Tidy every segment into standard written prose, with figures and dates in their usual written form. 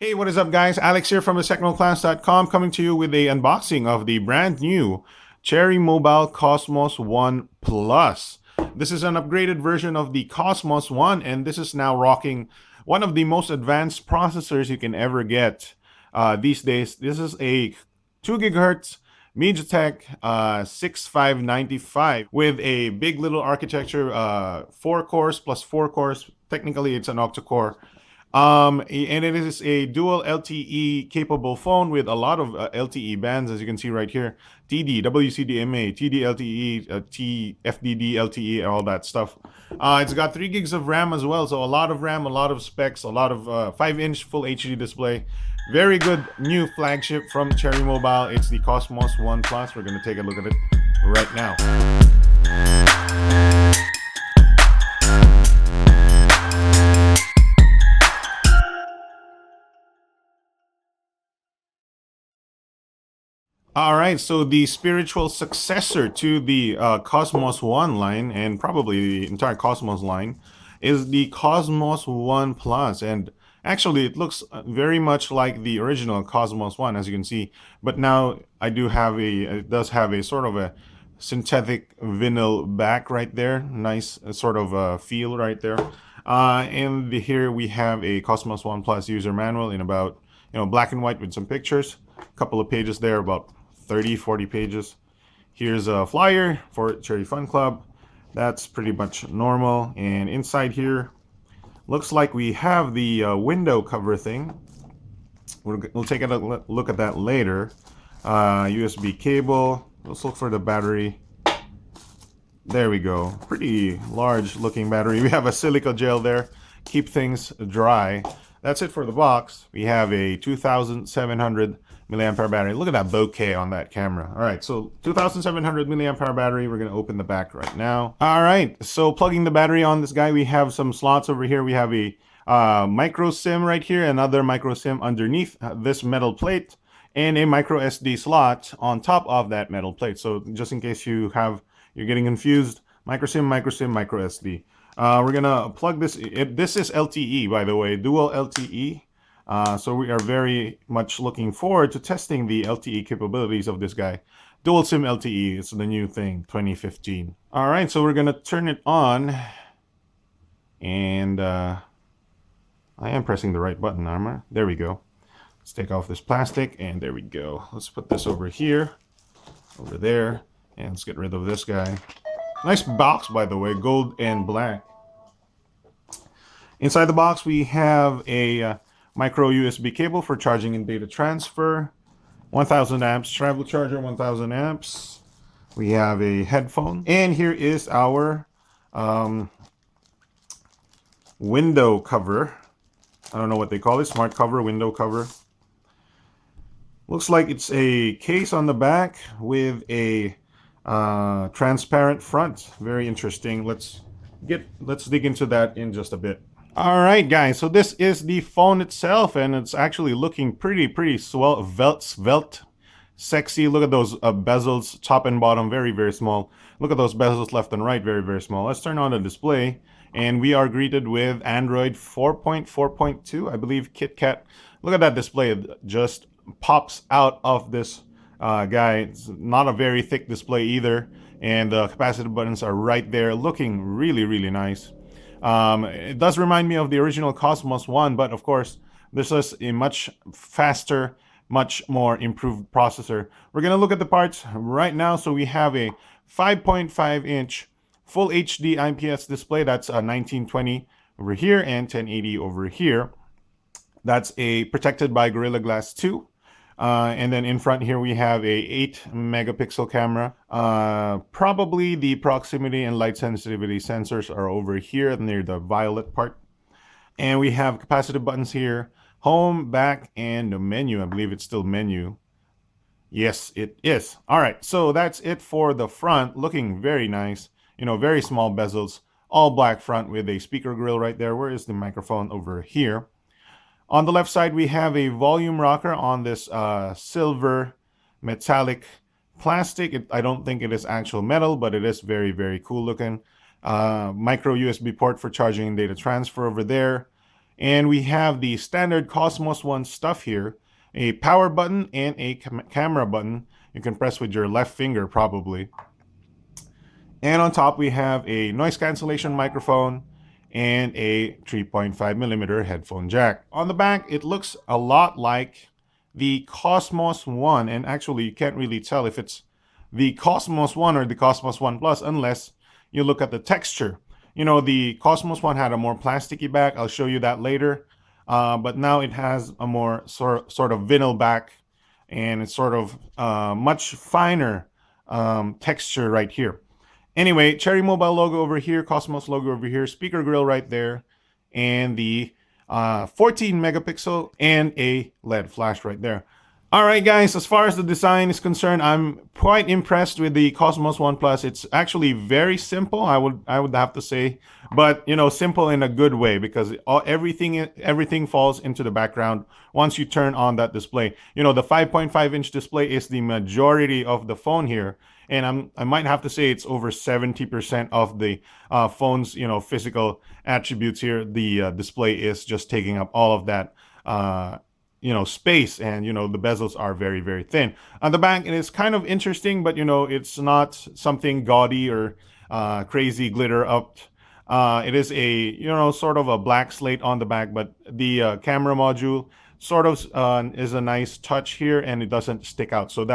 Hey, what is up, guys? Alex here from thesecondclass.com coming to you with a unboxing of the brand new Cherry Mobile Cosmos One Plus. This is an upgraded version of the Cosmos One, and this is now rocking one of the most advanced processors you can ever get these days. This is a 2 gigahertz Mediatek 6595 with a big little architecture, 4 cores plus 4 cores. Technically, it's an octa-core. And it is a dual LTE capable phone with a lot of LTE bands, as you can see right here. TD, WCDMA, TD LTE, FDD LTE, all that stuff. It's got 3 gigs of RAM as well, so a lot of RAM, a lot of specs, a lot of 5-inch full HD display. Very good new flagship from Cherry Mobile. It's the Cosmos One Plus. We're going to take a look at it right now. All right, so the spiritual successor to the Cosmos One line, and probably the entire Cosmos line, is the Cosmos One Plus. And actually, it looks very much like the original Cosmos One, as you can see. But now it does have a sort of a synthetic vinyl back right there. Nice sort of feel right there. And here we have a Cosmos One Plus user manual in about, black and white with some pictures. A couple of pages there, about 30-40 pages. Here's a flyer for Cherry Fun Club. That's pretty much normal. And inside here, looks like we have the window cover thing. We'll take a look at that later. USB cable. Let's look for the battery. There we go. Pretty large looking battery. We have a silica gel there. Keep things dry. That's it for the box. We have a 2700 milliampere battery. Look at that bokeh on that camera. All right, so 2700 milliampere battery. We're going to open the back right now. All right, so plugging the battery on this guy, we have some slots over here. We have a MicroSIM right here, another MicroSIM underneath this metal plate, and a MicroSD slot on top of that metal plate. So just in case you're getting confused, MicroSIM, MicroSD. We're gonna plug this. This is LTE, by the way, dual LTE. So we are very much looking forward to testing the LTE capabilities of this guy. Dual SIM LTE is the new thing, 2015. All right, so we're gonna turn it on, and I am pressing the right button, Armor. There we go. Let's take off this plastic, and there we go. Let's put this over here, over there, and let's get rid of this guy. Nice box, by the way, gold and black. Inside the box, we have a micro USB cable for charging and data transfer. 1000 amps travel charger, 1000 amps. We have a headphone. And here is our window cover. I don't know what they call it. Smart cover, window cover. Looks like it's a case on the back with a transparent front. Very interesting. Let's dig into that in just a bit. All right, guys, so this is the phone itself, and it's actually looking pretty svelte, sexy. Look at those bezels, top and bottom, very small. Look at those bezels left and right, very small. Let's turn on the display, and we are greeted with Android 4.4.2, I believe, Kitkat. Look at that display. It just pops out of this guy. It's not a very thick display either, and the capacitive buttons are right there, looking really nice. It does remind me of the original Cosmos One, but of course, this is a much faster, much more improved processor. We're going to look at the parts right now. So we have a 5.5-inch Full HD IPS display. That's a 1920 over here and 1080 over here. That's protected by Gorilla Glass 2. And then in front here we have a 8 megapixel camera. Probably the proximity and light sensitivity sensors are over here near the violet part. And we have capacitive buttons here, home, back, and the menu. I believe it's still menu. Yes, it is. All right, so that's it for the front. Looking very nice. Very small bezels, all black front with a speaker grill right there. Where is the microphone? Over here. On the left side, we have a volume rocker on this silver metallic plastic. I don't think it is actual metal, but it is very cool looking. Micro USB port for charging and data transfer over there. And we have the standard Cosmos One stuff here, a power button and a camera button. You can press with your left finger probably. And on top we have a noise cancellation microphone and a 3.5mm headphone jack. On the back, it looks a lot like the Cosmos One, and actually you can't really tell if it's the Cosmos One or the Cosmos One Plus unless you look at the texture. You know, the Cosmos One had a more plasticky back. I'll show you that later. But now it has a more sort of vinyl back, and it's sort of much finer texture right here. Anyway, Cherry Mobile logo over here, Cosmos logo over here, speaker grill right there, and the 14 megapixel and a LED flash right there. All right, guys, as far as the design is concerned, I'm quite impressed with the Cosmos One Plus. It's actually very simple, I would have to say, but you know, simple in a good way, because everything falls into the background once you turn on that display. You know, the 5.5-inch display is the majority of the phone here, and I might have to say it's over 70% of the phone's, you know, physical attributes here. The display is just taking up all of that you know, space, and you know, the bezels are very, very thin. On the back, it is kind of interesting, but you know, it's not something gaudy or crazy glitter up. It is a, you know, sort of a black slate on the back, but the camera module sort of is a nice touch here, and it doesn't stick out. So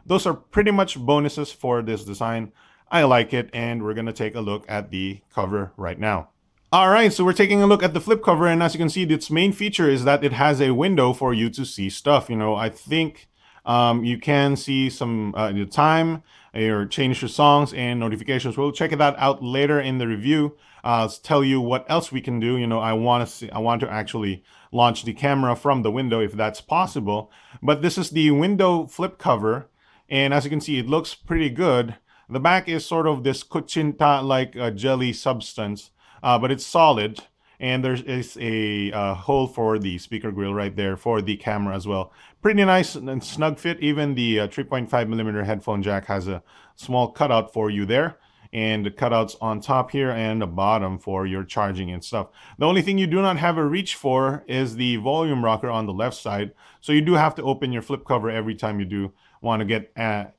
those are pretty much bonuses for this design. I like it, and we're gonna take a look at the cover right now. All right, so we're taking a look at the flip cover, and as you can see, its main feature is that it has a window for you to see stuff. You know, I think you can see some the time, or change your songs and notifications. We'll check that out later in the review. I'll tell you what else we can do. You know, I want to actually launch the camera from the window if that's possible. But this is the window flip cover, and as you can see, it looks pretty good. The back is sort of this kuchinta like jelly substance. But it's solid, and there is a hole for the speaker grill right there for the camera as well. Pretty nice and snug fit. Even the 3.5mm headphone jack has a small cutout for you there, and the cutouts on top here and the bottom for your charging and stuff. The only thing you do not have a reach for is the volume rocker on the left side, so you do have to open your flip cover every time you do want to get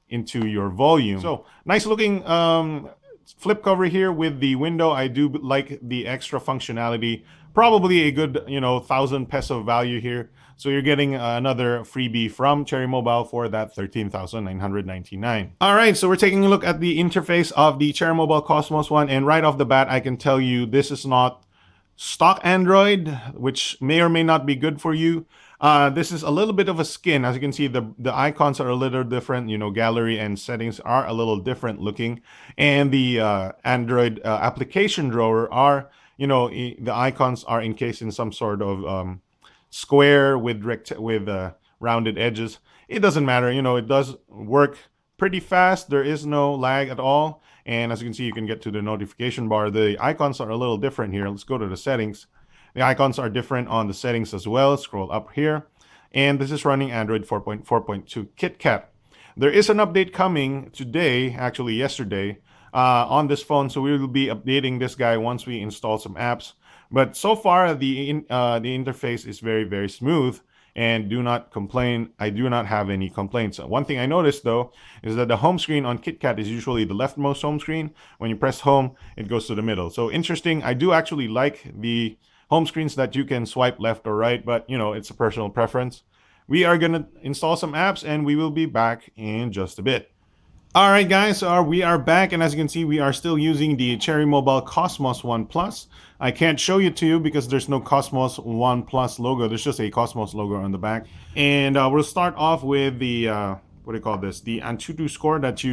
into your volume. So nice looking flip cover here with the window. I do like the extra functionality. Probably a good, you know, 1,000 peso value here. So you're getting another freebie from Cherry Mobile for that 13,999. All right, so we're taking a look at the interface of the Cherry Mobile Cosmos One, and right off the bat, I can tell you this is not stock Android, which may or may not be good for you. This is a little bit of a skin. As you can see, the icons are a little different. You know, gallery and settings are a little different looking, and the Android application drawer are, you know, the icons are encased in some sort of square with rounded edges. It doesn't matter. You know, it does work pretty fast. There is no lag at all. And as you can see, you can get to the notification bar. The icons are a little different here. Let's go to the settings. The icons are different on the settings as well. Scroll up here. And this is running Android 4.4.2 Kitkat. There is an update coming today, actually yesterday, on this phone. So we will be updating this guy once we install some apps. But so far, the interface is very, very smooth. And do not complain. I do not have any complaints. One thing I noticed though is that the home screen on Kitkat is usually the leftmost home screen. When you press home, it goes to the middle. So interesting. I do actually like the home screens that you can swipe left or right, but you know, it's a personal preference. We are gonna install some apps, and we will be back in just a bit. All right, guys, so we are back, and as you can see, we are still using the Cherry Mobile Cosmos One Plus. I can't show it to you because there's no Cosmos One Plus logo. There's just a Cosmos logo on the back. And we'll start off with the, what do you call this? The Antutu score that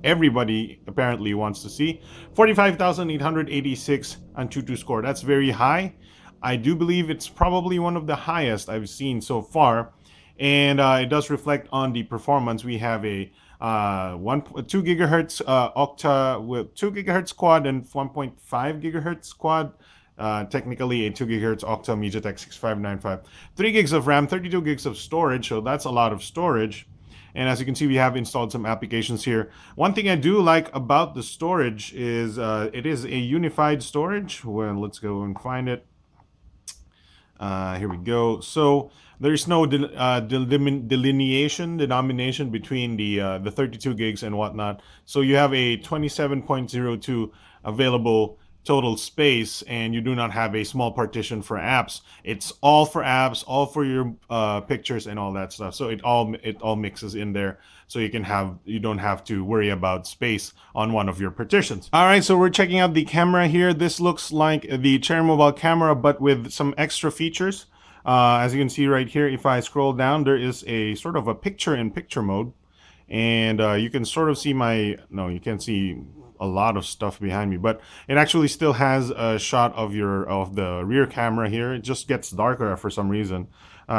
everybody apparently wants to see. 45,886 Antutu score. That's very high. I do believe it's probably one of the highest I've seen so far. And it does reflect on the performance. We have a 2 gigahertz octa with 2 gigahertz quad and 1.5 gigahertz quad. Technically a 2 gigahertz octa Mediatek 6595. 3 gigs of RAM, 32 gigs of storage, so that's a lot of storage. And as you can see, we have installed some applications here. One thing I do like about the storage is it is a unified storage. Well, let's go and find it. Here we go. So there's no denomination between the 32 gigs and whatnot. So you have a 27.02 available total space, and you do not have a small partition for apps. It's all for apps, all for your pictures and all that stuff. So it all mixes in there. So you don't have to worry about space on one of your partitions. All right, so we're checking out the camera here. This looks like the Cherry Mobile camera, but with some extra features. As you can see right here, if I scroll down, there is a sort of a picture-in-picture mode. And you can sort of see you can't see a lot of stuff behind me, but it actually still has a shot of the rear camera here. It just gets darker for some reason.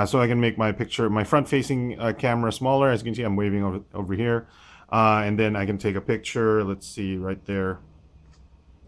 So I can make my front-facing camera smaller. As you can see, I'm waving over here. And then I can take a picture. Let's see, right there.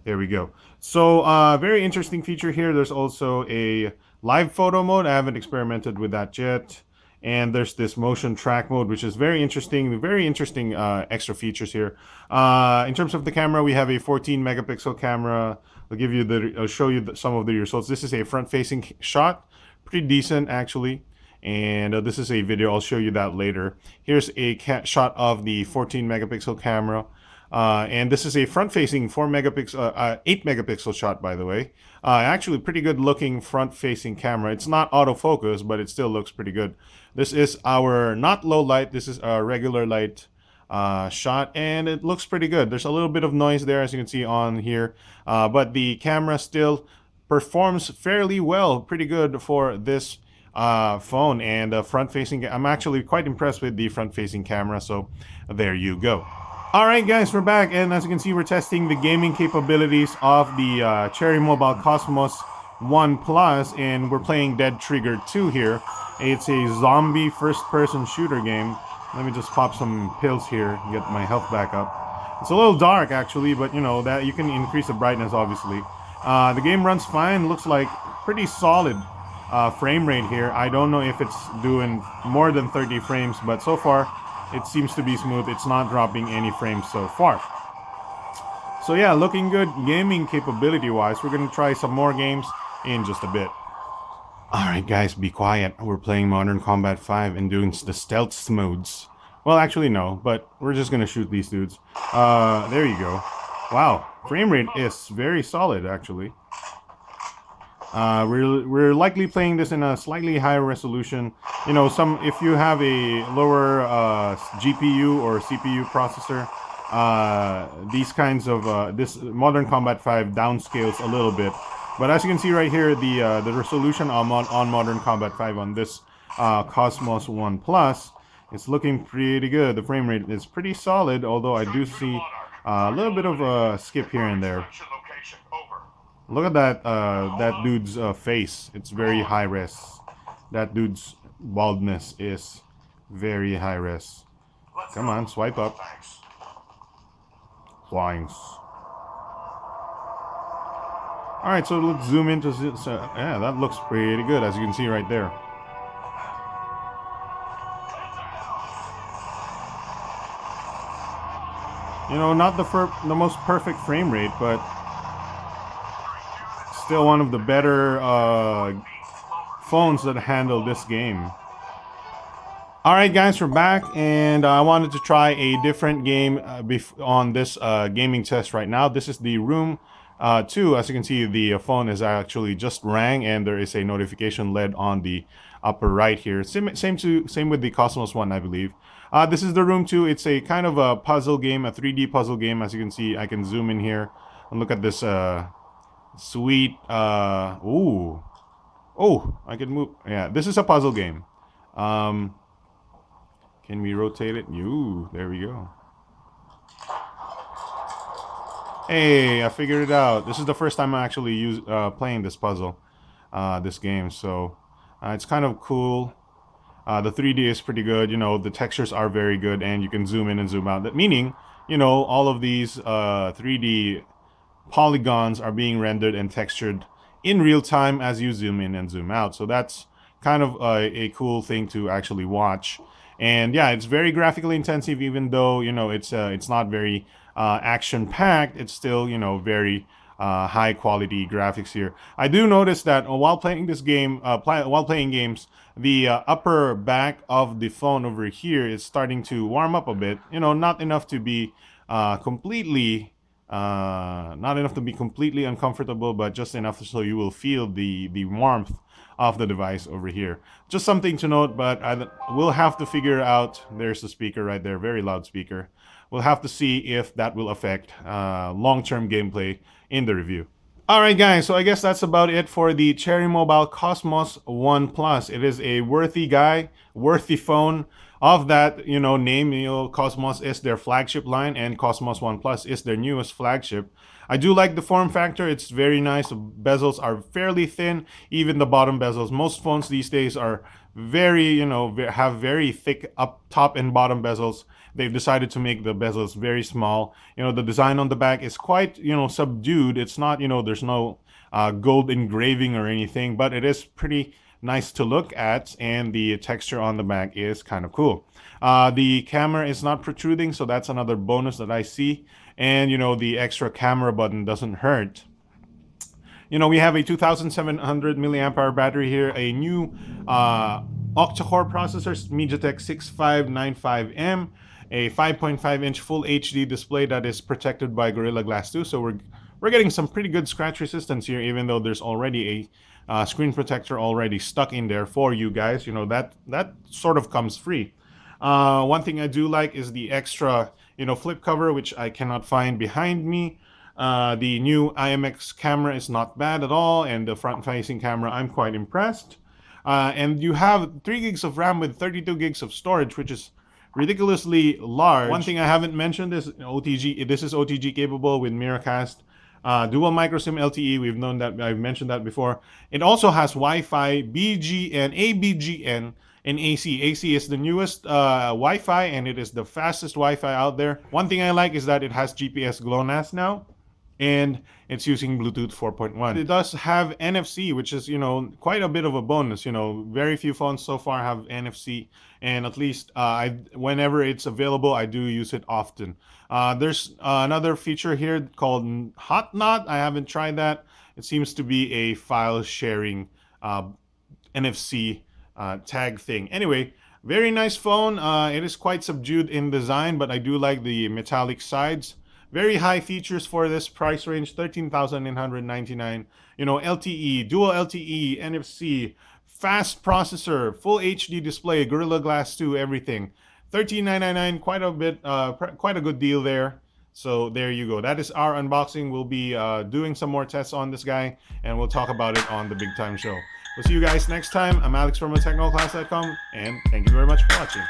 There we go. So very interesting feature here. There's also a live photo mode. I haven't experimented with that yet. And there's this motion track mode, which is very interesting. Very interesting extra features here. In terms of the camera, we have a 14 megapixel camera. I'll show you some of the results. This is a front-facing shot. Pretty decent, actually. And this is a video. I'll show you that later. Here's a shot of the 14 megapixel camera. And this is a front-facing 8 megapixel shot, by the way. Actually, pretty good looking front-facing camera. It's not autofocus, but it still looks pretty good. This is our not low light. This is a regular light shot, and it looks pretty good. There's a little bit of noise there, as you can see on here, but the camera still performs fairly well. Pretty good for this phone. And front-facing. I'm actually quite impressed with the front-facing camera. So there you go. Alright guys, we're back, and as you can see, we're testing the gaming capabilities of the Cherry Mobile Cosmos 1 Plus, and we're playing Dead Trigger 2 here. It's a zombie first-person shooter game. Let me just pop some pills here and get my health back up. It's a little dark actually, but you know that you can increase the brightness obviously. The game runs fine, looks like pretty solid frame rate here. I don't know if it's doing more than 30 frames, but so far it seems to be smooth. It's not dropping any frames so far. So yeah, looking good gaming capability wise. We're gonna try some more games in just a bit. Alright guys, be quiet. We're playing Modern Combat 5 and doing the stealth modes. Well, actually no, but we're just gonna shoot these dudes. There you go. Wow, frame rate is very solid actually. We're likely playing this in a slightly higher resolution. You know, if you have a lower GPU or CPU processor, these kinds of this Modern Combat 5 downscales a little bit. But as you can see right here, the resolution on Modern Combat 5 on this Cosmos 1 Plus is looking pretty good. The frame rate is pretty solid, although I do see a little bit of a skip here and there. Look at that dude's face. It's very high res. That dude's baldness is very high res. Come on, swipe up. Thanks. Alright, so let's zoom into this. Yeah, that looks pretty good, as you can see right there. You know, not the most perfect frame rate, but still one of the better phones that handle this game. Alright guys, we're back, and I wanted to try a different game on this gaming test right now. This is the Room 2. As you can see, the phone is actually just rang, and there is a notification LED on the upper right here. Same with the Cosmos 1, I believe. This is the Room 2. It's a kind of a puzzle game, a 3D puzzle game. As you can see, I can zoom in here and look at this sweet ooh. Oh, I can move. Yeah, this is a puzzle game. Can we rotate it? Ooh, there we go. Hey, I figured it out. This is the first time I actually playing this puzzle, this game. So it's kind of cool. The 3D is pretty good. You know, the textures are very good, and you can zoom in and zoom out. That meaning, you know, all of these 3D polygons are being rendered and textured in real time as you zoom in and zoom out. So that's kind of a cool thing to actually watch. And yeah, it's very graphically intensive, even though, you know, it's not very action-packed. It's still, you know, very high quality graphics here. I do notice that while playing this game, while playing games, the upper back of the phone over here is starting to warm up a bit. You know, not enough to be not enough to be completely uncomfortable, but just enough so you will feel the warmth of the device over here. Just something to note, but we'll have to figure out. There's the speaker right there, very loud speaker. We'll have to see if that will affect long-term gameplay in the review. Alright guys, so I guess that's about it for the Cherry Mobile Cosmos One Plus. It is a worthy phone of that, you know, name. You know, Cosmos is their flagship line and Cosmos One Plus is their newest flagship. I do like the form factor. It's very nice. The bezels are fairly thin, even the bottom bezels. Most phones these days are very, you know, have very thick up top and bottom bezels. They've decided to make the bezels very small. You know, the design on the back is quite, you know, subdued. It's not, you know, there's no gold engraving or anything, but it is pretty nice to look at, and the texture on the back is kind of cool. The camera is not protruding, so that's another bonus that I see. And, you know, the extra camera button doesn't hurt. You know, we have a 2700 milliamp hour battery here, a new octa-core processor, Mediatek 6595M, a 5.5-inch full HD display that is protected by Gorilla Glass 2. So we're getting some pretty good scratch resistance here, even though there's already a screen protector already stuck in there for you guys. You know, that sort of comes free. One thing I do like is the extra, you know, flip cover, which I cannot find behind me. The new IMX camera is not bad at all, and the front-facing camera, I'm quite impressed. And you have 3 gigs of RAM with 32 gigs of storage, which is ridiculously large. One thing I haven't mentioned is OTG. This is OTG capable with Miracast. Dual MicroSIM LTE, we've known that, I've mentioned that before. It also has Wi-Fi, BGN, ABGN, and AC. AC is the newest Wi-Fi, and it is the fastest Wi-Fi out there. One thing I like is that it has GPS GloNASS now, and it's using Bluetooth 4.1. It does have NFC, which is, you know, quite a bit of a bonus. You know, very few phones so far have NFC, and at least whenever it's available, I do use it often. There's another feature here called Hot Knot. I haven't tried that. It seems to be a file sharing NFC tag thing. Anyway, very nice phone. It is quite subdued in design, but I do like the metallic sides. Very high features for this price range, $13,999. You know, LTE, dual LTE, NFC, fast processor, full HD display, Gorilla Glass 2, everything. $13,999, quite a good deal there. So there you go. That is our unboxing. We'll be doing some more tests on this guy, and we'll talk about it on the Big Time Show. We'll see you guys next time. I'm Alex from technoclass.com, and thank you very much for watching.